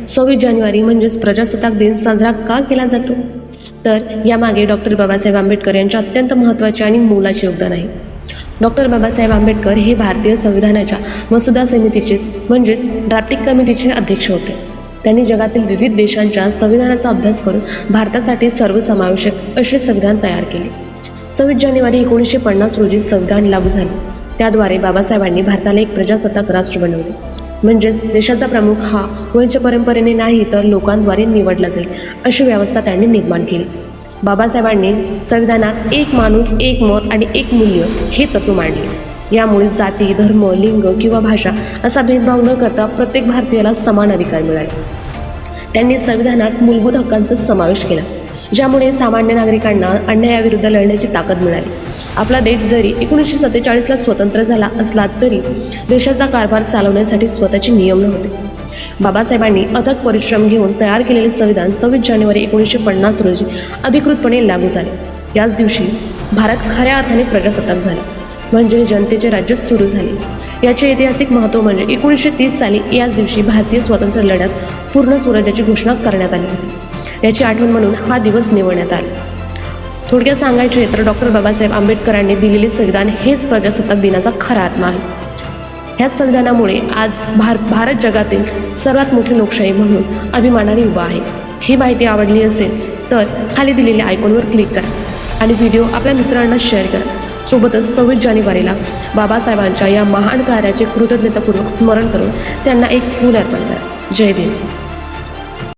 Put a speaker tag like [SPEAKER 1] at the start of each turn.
[SPEAKER 1] 26 जानेवारी म्हणजेच प्रजासत्ताक दिन साजरा का केला जातो? तर यामागे डॉक्टर बाबासाहेब आंबेडकर यांचे अत्यंत महत्त्वाचे आणि मोलाचे योगदान आहे. डॉक्टर बाबासाहेब आंबेडकर हे भारतीय संविधानाच्या मसुदा समितीचेच म्हणजेच ड्राफ्टिंग कमिटीचे अध्यक्ष होते. त्यांनी जगातील विविध देशांच्या संविधानाचा अभ्यास करून भारतासाठी सर्वसमावेशक असे संविधान तयार केले. 26 जानेवारी 1950 रोजी संविधान लागू झाले. त्याद्वारे बाबासाहेबांनी भारताला एक प्रजासत्ताक राष्ट्र बनवले. म्हणजेच देशाचा प्रमुख हा वंश परंपरेने नाही तर लोकांद्वारे निवडला जाईल अशी व्यवस्था त्यांनी निर्माण केली. बाबासाहेबांनी संविधानात एक माणूस, एक मत आणि एक मूल्य हे तत्त्व मांडले. यामुळे जाती, धर्म, लिंग किंवा भाषा असा भेदभाव न करता प्रत्येक भारतीयाला समान अधिकार मिळाले. त्यांनी संविधानात मूलभूत हक्कांचा समावेश केला, ज्यामुळे सामान्य नागरिकांना अन्यायाविरुद्ध लढण्याची ताकद मिळाली. आपला देश जरी 1947ला स्वतंत्र झाला असला तरी देशाचा कारभार चालवण्यासाठी स्वतःचे नियम नव्हते. बाबासाहेबांनी अथक परिश्रम घेऊन तयार केलेले संविधान 26 जानेवारी 1950 रोजी अधिकृतपणे लागू झाले. याच दिवशी भारत खऱ्या अर्थाने प्रजासत्ताक झाला, म्हणजे जनतेचे राज्य सुरू झाले. याचे ऐतिहासिक महत्त्व म्हणजे 1930 साली याच दिवशी भारतीय स्वातंत्र्य लढ्यात पूर्ण स्वराज्याची घोषणा करण्यात आली होती. त्याची आठवण म्हणून हा दिवस निवडण्यात आला. थोडक्यात सांगायचे तर डॉक्टर बाबासाहेब आंबेडकरांनी दिलेले संविधान हेच प्रजासत्ताक दिनाचा खरा आत्मा आहे. ह्याच संविधानामुळे आज भारत जगातील सर्वात मोठी लोकशाही म्हणून अभिमानाने उभा आहे. ही माहिती आवडली असेल तर खाली दिलेल्या आयकॉनवर क्लिक करा आणि व्हिडिओ आपल्या मित्रांना शेअर करा. सोबतच 26 जानेवारीला बाबासाहेबांच्या या महान कार्याचे कृतज्ञतापूर्वक स्मरण करून त्यांना एक फूल अर्पण करा. जय भीम.